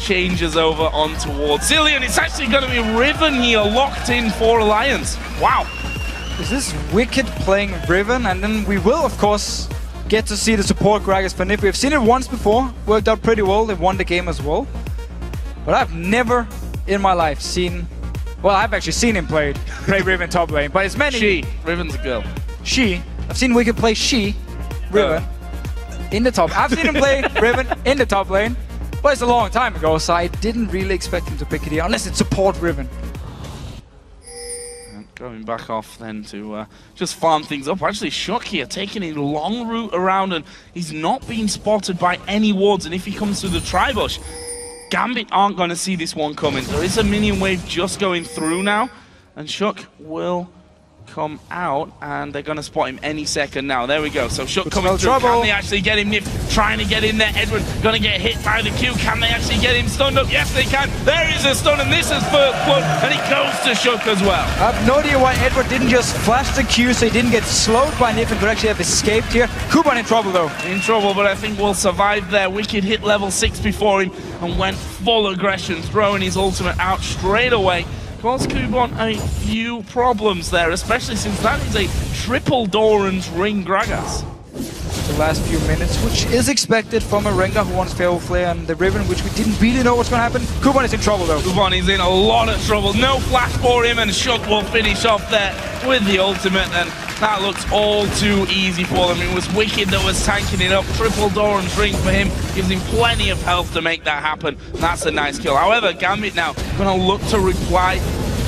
changes over on towards Zilean. It's actually going to be Riven here, locked in for Alliance. Wow. Is this Wickd playing Riven? And then we will, of course, get to see the support Gragas for Nyph. We've seen it once before, worked out pretty well. They won the game as well. But I've never in my life seen... Well, I've actually seen him play Riven top lane, but it's many... She. Riven's a girl. She. I've seen Wickd play Riven in the top. I've seen him play Riven in the top lane, but it's a long time ago, so I didn't really expect him to pick it here, unless it's support Riven. Going back off then to just farm things up. Actually, Shook here taking a long route around, and he's not being spotted by any wards. And if he comes through the tri-bush, Gambit aren't going to see this one coming. There is a minion wave just going through now, and Shook will come out, and they're going to spot him any second now. There we go. So Shook coming through. Can they actually get him? Nyph trying to get in there. Edwin going to get hit by the Q. Can they actually get him stunned up? Yes, they can. There is a stun, and this is first blood, and it goes to Shook as well. I have no idea why Edward didn't just flash the Q so he didn't get slowed by Nyph and could actually have escaped here. Kubon in trouble though. In trouble, but I think we'll survive there. Wickd hit level 6 before him and went full aggression, throwing his ultimate out straight away. Caused Kubon a few problems there, especially since that is a triple Doran's ring Gragas. The last few minutes, which is expected from a Rengar who wants Feral Flare and the Riven, which we didn't really know what's going to happen. Kubon is in trouble though. Kubon is in a lot of trouble. No flash for him, and Shook will finish off there with the ultimate, and that looks all too easy for them. It was Wickd that was tanking it up. Triple Doran's ring for him gives him plenty of health to make that happen. That's a nice kill. However, Gambit now going to look to reply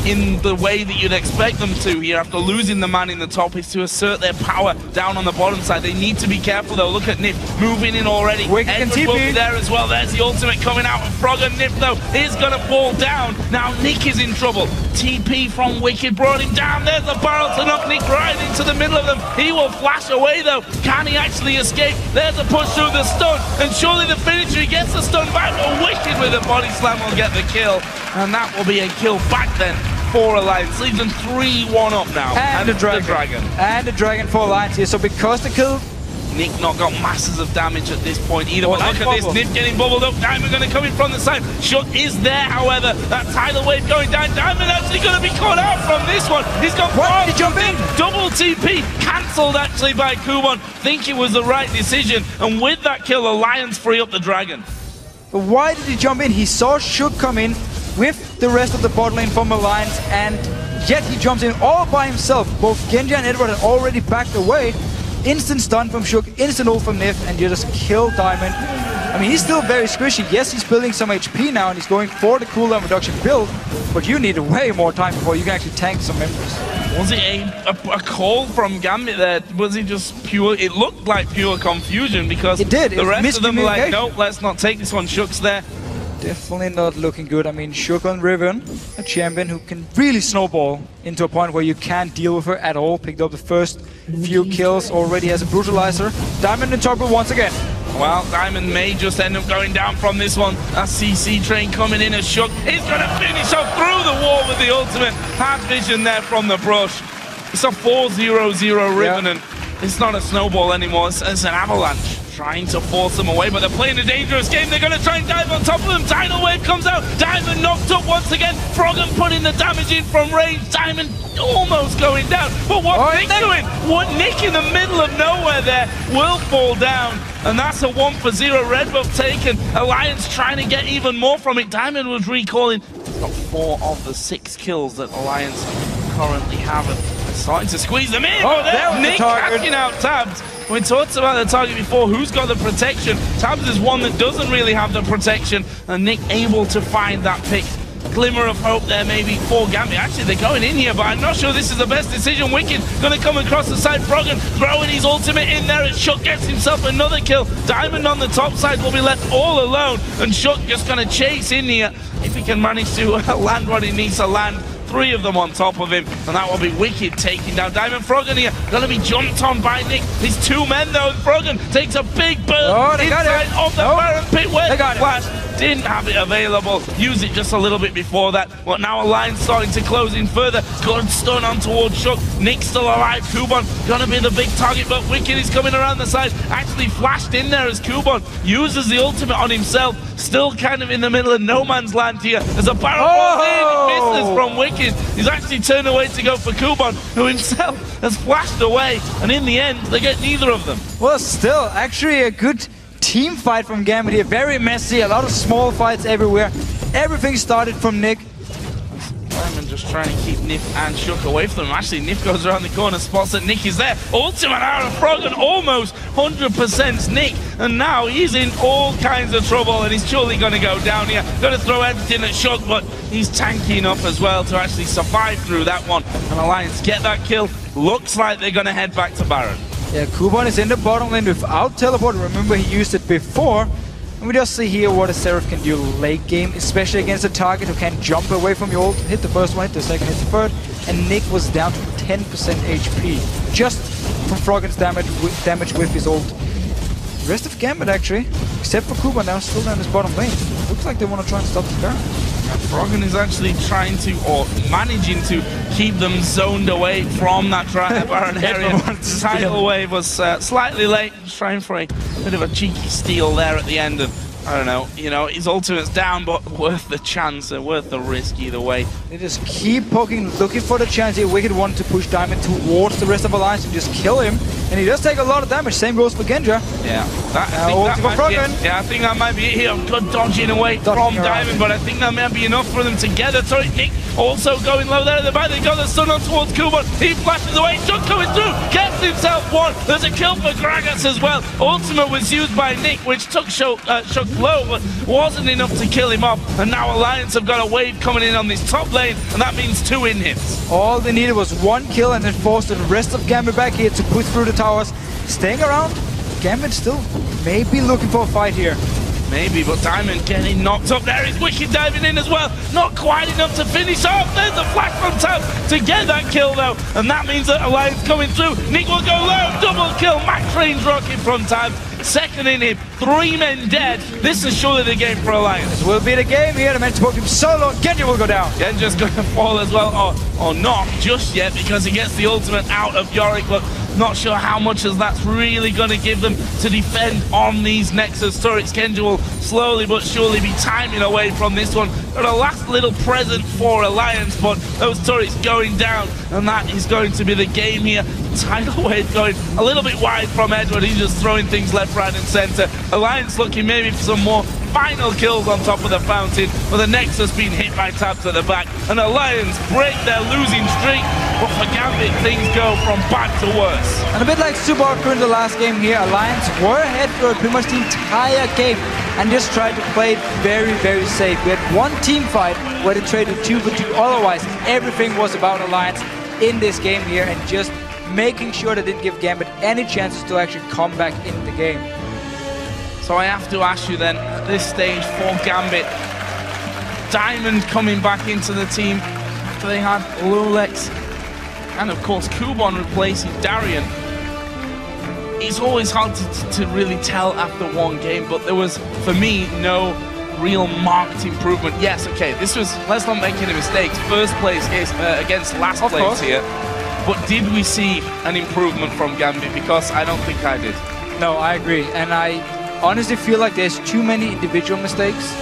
in the way that you'd expect them to here after losing the man in the top, is to assert their power down on the bottom side. They need to be careful though. Look at Nyph moving in already. Edward will be there as well. There's the ultimate coming out of Froggen. Nyph though is going to fall down. Now Nick is in trouble. TP from Wickd brought him down. There's a barrel to knock Nick right into the middle of them. He will flash away though. Can he actually escape? There's a push through the stun, and surely the finisher, he gets the stun back, but Wickd with a body slam will get the kill, and that will be a kill back then for Alliance. Leaves them 3-1 up now. And the dragon. And the dragon for Alliance here. So because the kill... Nick not got masses of damage at this point either. But look at this, Nyph getting bubbled up. Diamond going to come in from the side. Shook is there, however. That tidal wave going down. Diamond actually going to be caught out from this one. He's got Did he jump in? Double TP. Cancelled actually by Kubon. Think it was the right decision. And with that kill, Alliance free up the dragon. But why did he jump in? He saw Shook come in with the rest of the bot lane from Alliance, and yet he jumps in all by himself. Both Genja and Edward had already backed away. Instant stun from Shook, instant ult from Nyph, and you just kill Diamond. I mean, he's still very squishy. Yes, he's building some HP now, and he's going for the cooldown reduction build, but you need way more time before you can actually tank some members. Was it a call from Gambit there? Was it just pure... It looked like pure confusion, because it did. The rest of them were like, no, let's not take this one. Shook's there. Definitely not looking good. I mean, Shook on Riven, a champion who can really snowball into a point where you can't deal with her at all. Picked up the first few kills, already has a brutalizer. Diamond in trouble once again. Well, Diamond may just end up going down from this one. That CC train coming in as Shook is going to finish off through the wall with the ultimate. Had vision there from the brush. It's a 4-0-0 Riven, and it's not a snowball anymore. It's an avalanche. Trying to force them away, but they're playing a dangerous game. They're going to try and dive on top of them. Tidal wave comes out. Diamond knocked up once again. Froggen putting the damage in from range. Diamond almost going down. But what's Nick doing? What Nick in the middle of nowhere there will fall down. And that's a 1-for-0 red buff taken. Alliance trying to get even more from it. Diamond was recalling. He's got 4 of the 6 kills that Alliance currently have. Starting to squeeze them in. Oh, there was Nick catching out Tabzz. We talked about the target before. Who's got the protection? Tabzz is one that doesn't really have the protection, and Nick able to find that pick. Glimmer of hope there maybe for Gambit. Actually, they're going in here, but I'm not sure this is the best decision. Wickd going to come across the side. Froggen throwing his ultimate in there, and Shook gets himself another kill. Diamond on the top side will be left all alone, and Shook just going to chase in here if he can manage to land what he needs to land. 3 of them on top of him, and that will be Wickd taking down Diamond. Froggen here, going to be jumped on by Nick. These 2 men though, Froggen takes a big burn inside of the Baron pit. Where's the flash? didn't have it available, used it just a little bit before that, but now Alliance starting to close in further. Good stun on towards Shook. Nick's still alive. Kubon gonna be the big target, but Wickd is coming around the side. Actually flashed in there as Kubon uses the ultimate on himself. Still kind of in the middle of no man's land here. There's a barrel ball in, misses from Wickd. He's actually turned away to go for Kubon, who himself has flashed away, and in the end, they get neither of them. Well, still, actually a good team fight from Gambit here. Very messy, a lot of small fights everywhere. Everything started from Nick. Diamond just trying to keep Nyph and Shook away from him. Actually, Nyph goes around the corner, spots that Nick is there. Ultimate out of Froggen, almost 100% Nick. And now he's in all kinds of trouble, and he's surely going to go down here. Going to throw everything at Shook, but he's tanky enough as well to actually survive through that one. And Alliance get that kill. Looks like they're going to head back to Baron. Yeah, Kubon is in the bottom lane without teleport. Remember, he used it before. And we just see here what a Xerath can do late game, especially against a target who can jump away from your ult, hit the first one, hit the second, hit the third, and Nick was down to 10% HP, just from Froggen's damage with his ult. The rest of Gambit actually, except for Kubon now, still down this bottom lane. Looks like they want to try and stop the Baron. Froggen is actually trying to, or managing to, keep them zoned away from that Baron area. Tidal wave was slightly late, just trying for a bit of a cheeky steal there at the end of, I don't know, you know, his ultimate's down, but worth the chance and worth the risk either way. They just keep poking, looking for the chance here. Wickd wanted to push Diamond towards the rest of Alliance and just kill him. And he does take a lot of damage. Same goes for Genja. Yeah. I think that might be it here. Good dodging away from Diamond, but I think that might be enough for them to get it. Sorry, Nick also going low there at the back. They got the stun on towards Kubon. He flashes away. Shook coming through. Gets himself one. There's a kill for Gragas as well. Ultimate was used by Nick, which took Shook low, but wasn't enough to kill him off. And now Alliance have got a wave coming in on this top lane, and that means 2 in-hits. All they needed was 1 kill and then forced the rest of Gambit back here to push through the towers. Staying around, Gambit still maybe looking for a fight here. Maybe, but Diamond getting knocked up. There is Wickd diving in as well. Not quite enough to finish off. There's a flash from Tabzz to get that kill though. And that means that Alliance coming through. Nick will go low. Double kill. Max range rocket from Tabzz. Second in him. 3 men dead. This is surely the game for Alliance. This will be the game here. The man to poke him solo. Genja will go down. Genja's going to fall as well. Or not just yet, because he gets the ultimate out of Yorick. But not sure how much as that's really going to give them to defend on these Nexus turrets. Genja will slowly but surely be timing away from this one. Got a last little present for Alliance, but those turrets going down, and that is going to be the game here. Tidal wave going a little bit wide from Edward. He's just throwing things left, right, and center. Alliance looking maybe for some more final kills on top of the fountain, but the Nexus being hit by Tabzz at the back, and Alliance break their losing streak. But for Gambit, things go from bad to worse. And a bit like Subaru in the last game here, Alliance were ahead for pretty much the entire game and just tried to play it very, very safe. We had 1 team fight where they traded 2 for 2. Otherwise, everything was about Alliance in this game here and just making sure they didn't give Gambit any chances to actually come back in the game. So I have to ask you then, at this stage for Gambit, Diamond coming back into the team after they had Lulex and of course Kubon replacing Darien. It's always hard to really tell after 1 game, but there was, for me, no real marked improvement. Yes, okay, this was, let's not make any mistakes, first place against last place here. But did we see an improvement from Gambit? Because I don't think I did. No, I agree. And I honestly feel like there's too many individual mistakes